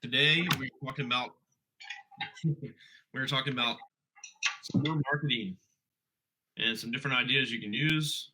Today we're talking about summer marketing and some different ideas you can use.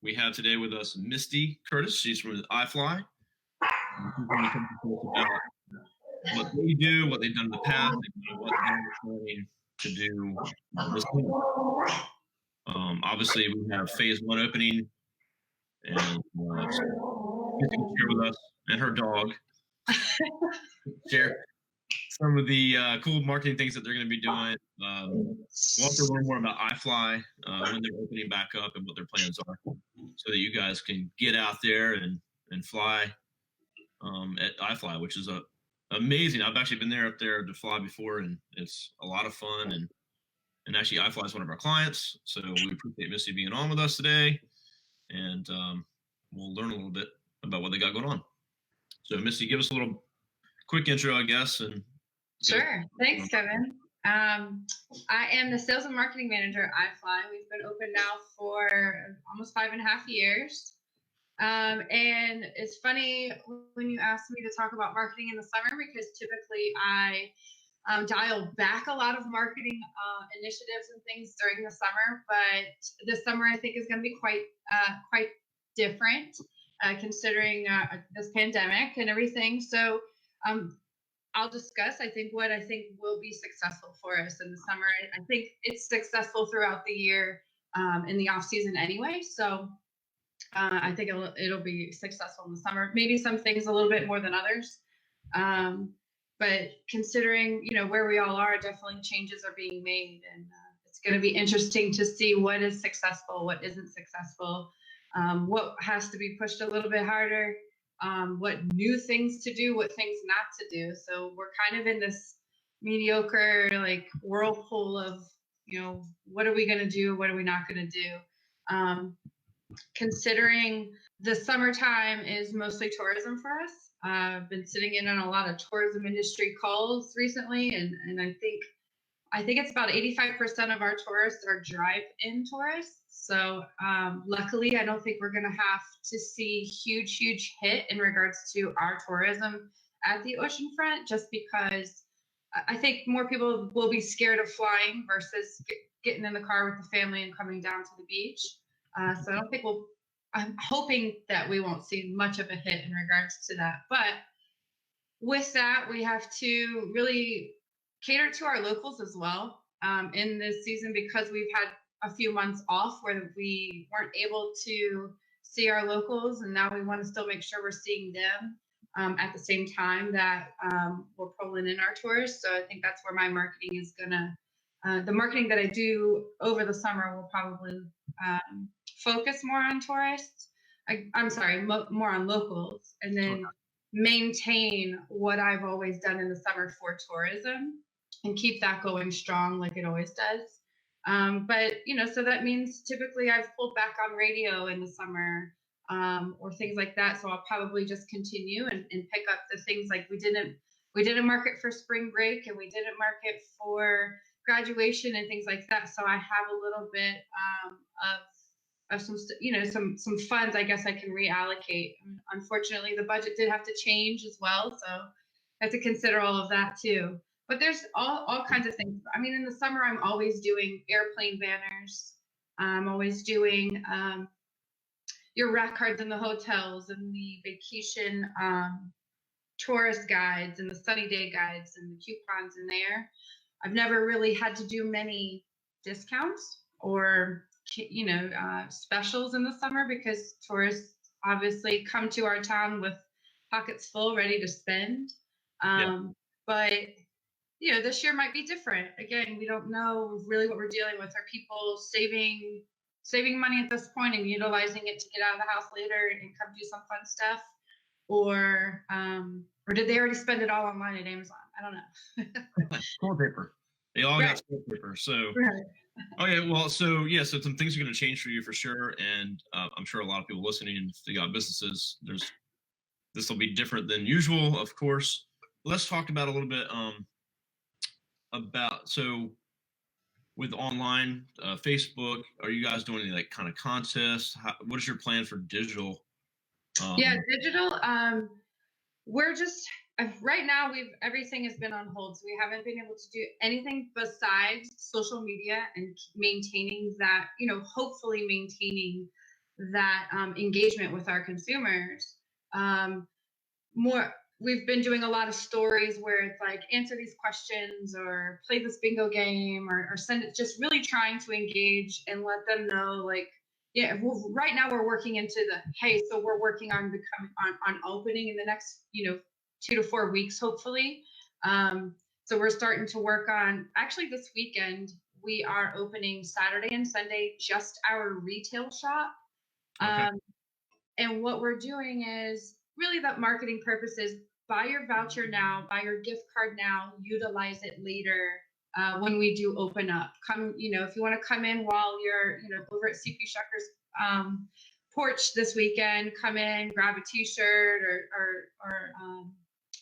We have today with us Misty Curtis. She's from iFly. She's going to talk to us about what they do, what they've done in the past, and what they're planning to do this week. Obviously, we have phase one opening, and she's going to share with us and her dog share some of the cool marketing things that they're going to be doing. We'll also learn more about iFly when they're opening back up and what their plans are, so that you guys can get out there and fly at iFly, which is amazing. I've actually been up there to fly before, and it's a lot of fun. And actually, iFly is one of our clients, so we appreciate Misty being on with us today, and we'll learn a little bit about what they got going on. So, Misty, give us a little quick intro, I guess. And sure. Thanks, Kevin. I am the sales and marketing manager at iFly. We've been open now for almost 5.5 years. And it's funny when you ask me to talk about marketing in the summer, because typically I dial back a lot of marketing initiatives and things during the summer. But this summer, I think, is going to be quite different, considering this pandemic and everything. So I'll discuss, what I think will be successful for us in the summer. I think it's successful throughout the year in the off season anyway. So I think it'll be successful in the summer. Maybe some things a little bit more than others. But considering, where we all are, definitely changes are being made. And it's going to be interesting to see what is successful, what isn't successful, what has to be pushed a little bit harder. What new things to do, what things not to do. So we're kind of in this mediocre, whirlpool of, what are we going to do? What are we not going to do? Considering the summertime is mostly tourism for us. I've been sitting in on a lot of tourism industry calls recently, and I think it's about 85% of our tourists are drive-in tourists. So luckily, I don't think we're going to have to see huge hit in regards to our tourism at the oceanfront, just because I think more people will be scared of flying versus getting in the car with the family and coming down to the beach. So I don't think I'm hoping that we won't see much of a hit in regards to that. But with that, we have to really cater to our locals as well in this season, because we've had a few months off where we weren't able to see our locals, and now we want to still make sure we're seeing them at the same time that we're pulling in our tourists. So I think that's where my marketing is gonna, the marketing that I do over the summer will probably focus more on tourists. More on locals, and then maintain what I've always done in the summer for tourism and keep that going strong like it always does. But so that means typically I've pulled back on radio in the summer or things like that. So I'll probably just continue and pick up the things like we didn't market for spring break, and we didn't market for graduation and things like that. So I have a little bit of some funds I guess I can reallocate. Unfortunately, the budget did have to change as well, so I have to consider all of that too. But there's all kinds of things. I mean, in the summer, I'm always doing airplane banners. I'm always doing your rack cards in the hotels and the vacation tourist guides and the sunny day guides and the coupons in there. I've never really had to do many discounts or specials in the summer, because tourists obviously come to our town with pockets full, ready to spend. But this year might be different. Again, we don't know really what we're dealing with. Are people saving money at this point and utilizing it to get out of the house later and come do some fun stuff, or did they already spend it all online at Amazon? I don't know. Toilet paper. They all got toilet paper. So. Right. Okay, well, so some things are going to change for you for sure, and I'm sure a lot of people listening, if they got businesses, this will be different than usual, of course. Let's talk about a little bit so with online Facebook. Are you guys doing any kind of contests? What is your plan for digital? Digital. We're just Right now everything has been on hold, so we haven't been able to do anything besides social media and maintaining that, hopefully maintaining that engagement with our consumers. um, More, we've been doing a lot of stories where it's like answer these questions or play this bingo game, or send it, just really trying to engage and let them know, like, yeah, well, right now we're working into the, hey, so we're working on becoming on opening in the next 2 to 4 weeks, hopefully. So we're starting to work on, actually this weekend we are opening Saturday and Sunday, just our retail shop. Okay. And what we're doing is really that marketing purposes: buy your voucher now, buy your gift card now, utilize it later when we do open up. Come, if you want to come in while you're, over at CP Shucker's porch this weekend, come in, grab a t-shirt or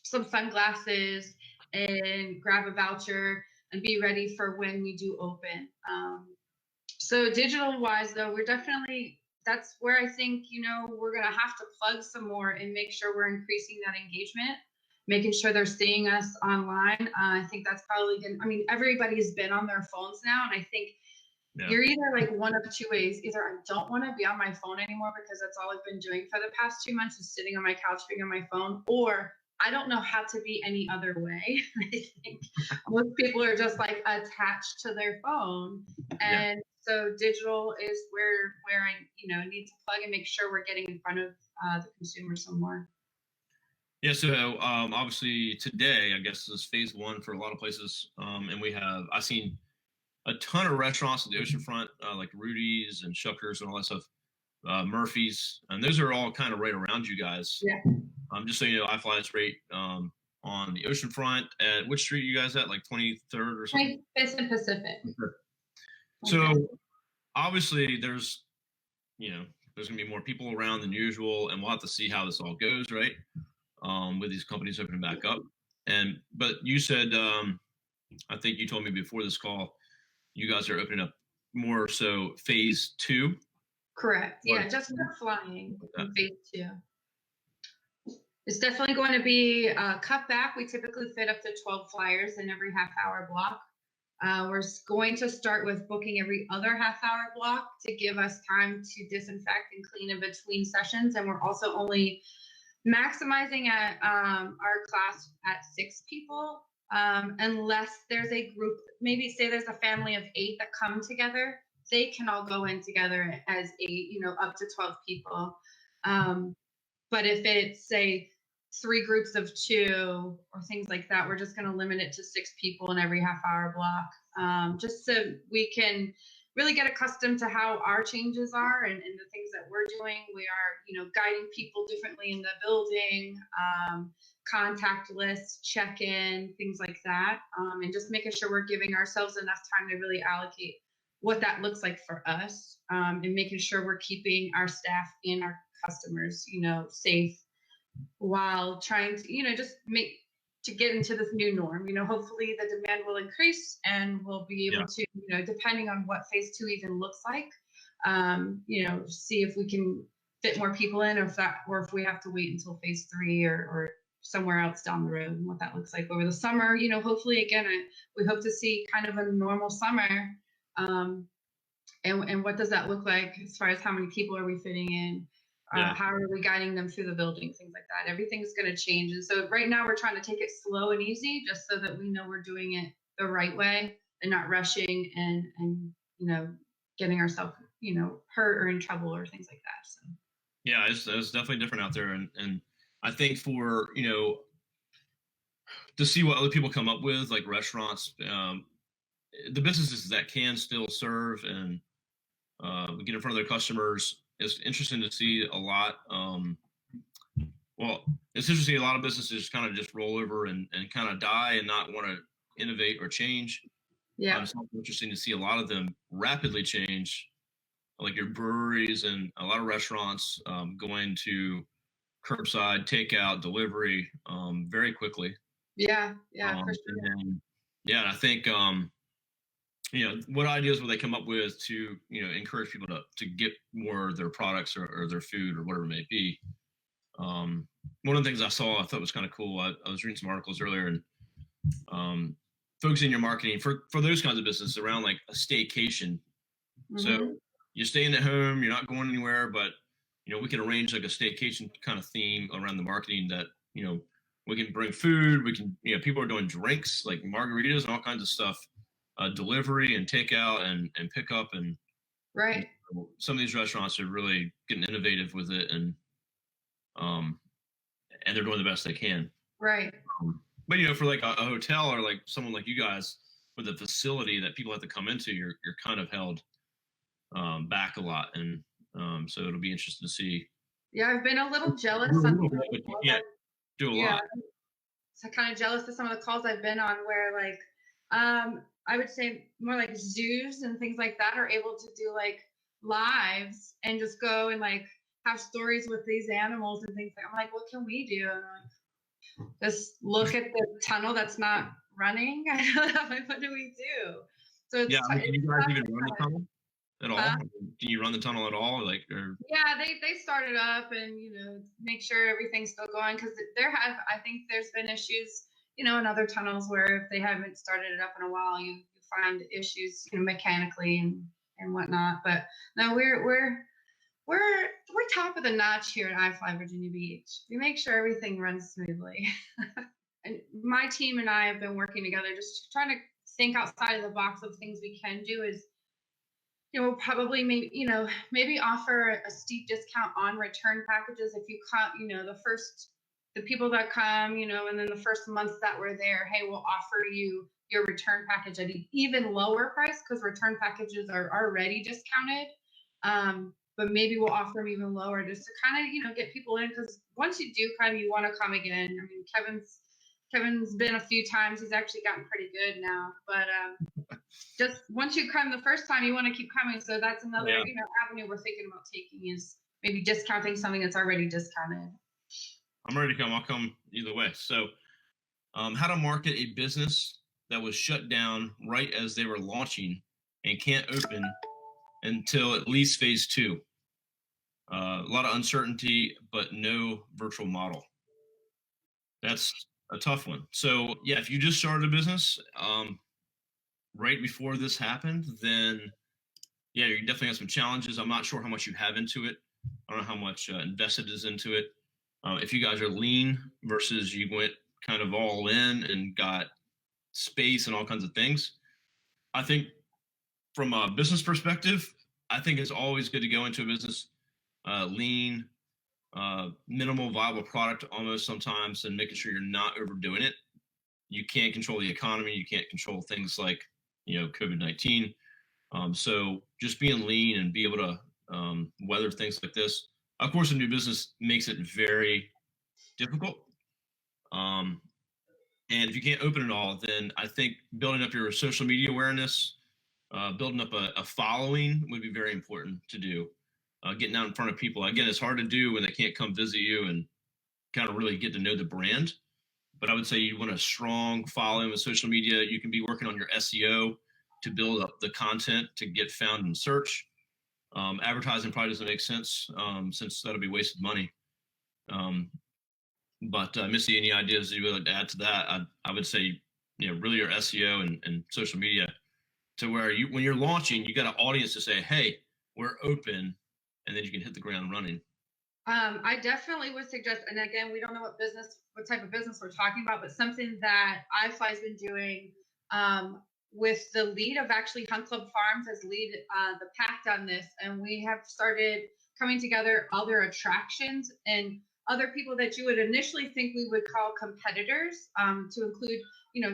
some sunglasses and grab a voucher and be ready for when we do open. So digital wise though, we're definitely, that's where I think, we're going to have to plug some more and make sure we're increasing that engagement, making sure they're seeing us online. I think that's probably going to, I mean, everybody's been on their phones now. And I think you're either like one of two ways. Either I don't want to be on my phone anymore because that's all I've been doing for the past 2 months, is sitting on my couch being on my phone, or I don't know how to be any other way. I think most people are just like attached to their phone. And so digital is where I need to plug and make sure we're getting in front of the consumer some more. Yeah, so obviously today, I guess, is phase one for a lot of places, and I've seen a ton of restaurants at the oceanfront, like Rudy's and Shuckers and all that stuff, Murphy's, and those are all kind of right around you guys. Yeah. Just so you know, iFly is right on the oceanfront. At which street are you guys at? Like 23rd or something? 25th and Pacific. So obviously there's gonna be more people around than usual, and we'll have to see how this all goes, right? With these companies opening back up. But you said, I think you told me before this call, you guys are opening up more so phase two. Correct. Yeah, just for flying in phase two. It's definitely going to be cut back. We typically fit up to 12 flyers in every half-hour block. We're going to start with booking every other half-hour block to give us time to disinfect and clean in between sessions. And we're also only maximizing at our class at 6 people, unless there's a group, maybe say there's a family of 8 that come together, they can all go in together as 8, up to 12 people. But if it's, say, 3 groups of 2 or things like that, we're just going to limit it to 6 people in every half-hour block, just so we can really get accustomed to how our changes are and the things that we're doing. We are, guiding people differently in the building, contact lists, check-in, things like that, and just making sure we're giving ourselves enough time to really allocate what that looks like for us, and making sure we're keeping our staff and our customers, safe, while trying to, just get into this new norm. Hopefully the demand will increase and we'll be able to, depending on what phase 2 even looks like, see if we can fit more people in, or if we have to wait until phase 3 or somewhere else down the road, and what that looks like over the summer. Hopefully, again, we hope to see kind of a normal summer. And what does that look like as far as how many people are we fitting in? How are we guiding them through the building? Things like that. Everything's going to change. And so right now we're trying to take it slow and easy, just so that we know we're doing it the right way and not rushing and getting ourselves, hurt or in trouble or things like that. So. Yeah, it's definitely different out there. And I think for, to see what other people come up with, like restaurants, the businesses that can still serve and get in front of their customers, it's interesting to see a lot. It's interesting to see a lot of businesses kind of just roll over and kind of die and not want to innovate or change. Yeah. It's also interesting to see a lot of them rapidly change, like your breweries and a lot of restaurants going to curbside takeout delivery very quickly. Yeah, for sure. And I think what ideas will they come up with to encourage people to get more of their products or their food or whatever it may be One of the things I saw I thought was kind of cool. I was reading some articles earlier and focusing your marketing for those kinds of businesses around like a staycation. So Mm-hmm. you're staying at home, you're not going anywhere, but we can arrange like a staycation kind of theme around the marketing that we can bring food, we can people are doing drinks like margaritas and all kinds of stuff, delivery and takeout and pickup and Right. some of these restaurants are really getting innovative with it um and they're doing the best they can. Right. But for like a hotel or like someone like you guys with a facility that people have to come into, you're kind of held back a lot, and so it'll be interesting to see. Yeah, I've been a little Do jealous a on little bit, but you can't do a yeah, lot. so kind of jealous of some of the calls I've been on where like I would say more like zoos and things like that are able to do like lives and just go and like have stories with these animals and things like I'm like, what can we do? And I'm like, just look at the tunnel that's not running. Like, what do we do? So Yeah, I mean, can it's you guys tough even to run the kind tunnel at all? of, Can you run the tunnel at all? Like, or yeah, they started up and make sure everything's still going because I think there's been issues in other tunnels where if they haven't started it up in a while you find issues mechanically and whatnot. But no, we're top of the notch here at iFly Virginia Beach. We make sure everything runs smoothly. And my team and I have been working together just trying to think outside of the box of things we can do is probably maybe offer a steep discount on return packages if you come, the people that come, and then the first months that we're there, hey, we'll offer you your return package at an even lower price because return packages are already discounted. But maybe we'll offer them even lower just to kind of, get people in because once you do come, you want to come again. I mean, Kevin's been a few times. He's actually gotten pretty good now, but just once you come the first time, you want to keep coming. So that's another, yeah, avenue we're thinking about taking is maybe discounting something that's already discounted. I'm ready to come. I'll come either way. So, how to market a business that was shut down right as they were launching and can't open until at least phase two. A lot of uncertainty, but no virtual model. That's a tough one. So yeah, if you just started a business right before this happened, then yeah, you definitely have some challenges. I'm not sure how much you have into it. I don't know how much invested is into it. If you guys are lean versus you went kind of all in and got space and all kinds of things, I think from a business perspective, I think it's always good to go into a business lean, minimal viable product almost sometimes, and making sure you're not overdoing it. You can't control the economy. You can't control things like COVID-19. So just being lean and be able to weather things like this. Of course, a new business makes it very difficult. Um, and if you can't open it all, then I think building up your social media awareness, building up a following would be very important to do. Getting out in front of people. Again, it's hard to do when they can't come visit you and kind of really get to know the brand. But I would say you want a strong following with social media. You can be working on your SEO to build up the content to get found in search. Advertising probably doesn't make sense since that'll be wasted money. But Missy, any ideas you would like to add to that? I would say, really your SEO and social media to where when you're launching, you got an audience to say, hey, we're open, and then you can hit the ground running. I definitely would suggest, and again, we don't know what type of business we're talking about, but something that iFly's been doing with the lead of actually Hunt Club Farms as lead the pact on this, and we have started coming together other attractions and other people that you would initially think we would call competitors, to include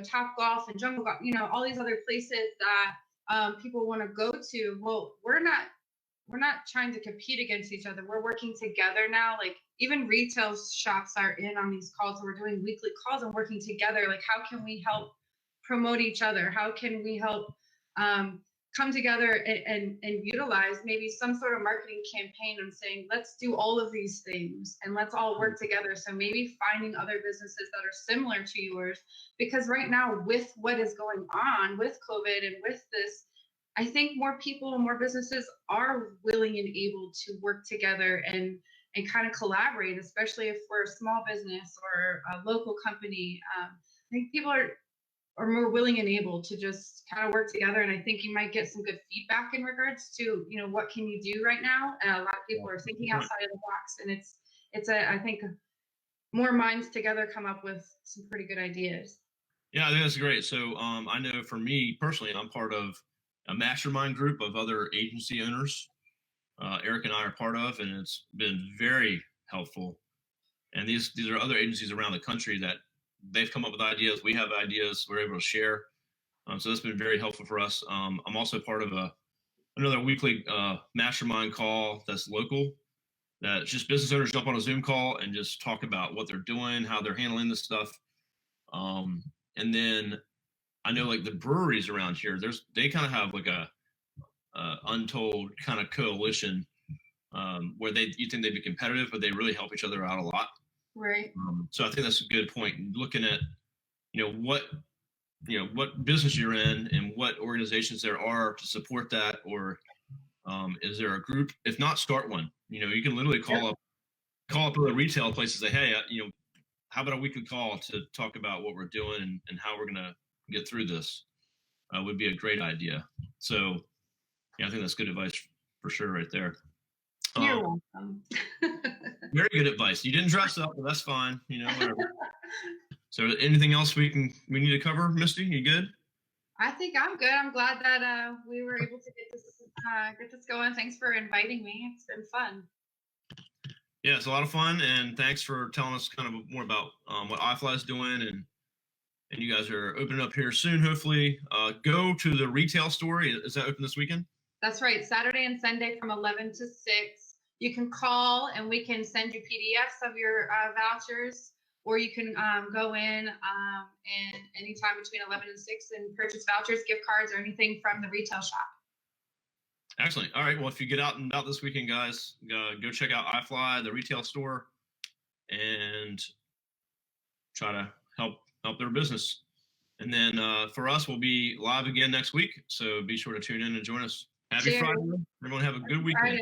Top Golf and Jungle Golf, all these other places that people want to go to. Well, we're not trying to compete against each other. We're working together now. Like even retail shops are in on these calls. So we're doing weekly calls and working together. Like how can we help promote each other? How can we help come together and utilize maybe some sort of marketing campaign and saying, let's do all of these things and let's all work together. So maybe finding other businesses that are similar to yours, because right now with what is going on with COVID and with this, I think more people and more businesses are willing and able to work together and kind of collaborate, especially if we're a small business or a local company. I think people are more willing and able to just kind of work together. And I think you might get some good feedback in regards to, what can you do right now? And a lot of people are thinking outside of the box, and I think more minds together come up with some pretty good ideas. Yeah, I think that's great. So I know for me personally, I'm part of a mastermind group of other agency owners. Eric and I are part of, and it's been very helpful. And these are other agencies around the country that they've come up with ideas. We have ideas. We're able to share. So that's been very helpful for us. I'm also part of another weekly mastermind call that's local. That just business owners jump on a Zoom call and just talk about what they're doing, how they're handling this stuff. And then I know like the breweries around here, they kind of have like a untold kind of coalition where you think they'd be competitive, but they really help each other out a lot. Right. So I think that's a good point. Looking at what business you're in and what organizations there are to support that, or is there a group? If not, start one. You can literally call up other retail places, say, hey, how about a weekly call to talk about what we're doing and how we're going to get through this? Would be a great idea. So I think that's good advice for sure right there. You're welcome. Very good advice. You didn't dress up, but that's fine. Whatever. So anything else we need to cover, Misty? You good? I think I'm good. I'm glad that we were able to get this going. Thanks for inviting me. It's been fun. Yeah, it's a lot of fun, and thanks for telling us kind of more about what iFly is doing, and you guys are opening up here soon, hopefully. Go to the retail store. Is that open this weekend? That's right. Saturday and Sunday from 11 to 6. You can call, and we can send you PDFs of your vouchers, or you can go in and anytime between 11 and 6 and purchase vouchers, gift cards, or anything from the retail shop. Excellent. All right. Well, if you get out and about this weekend, guys, go check out iFly, the retail store, and try to help their business. And then for us, we'll be live again next week. So be sure to tune in and join us. Happy Friday. Everyone have a good weekend.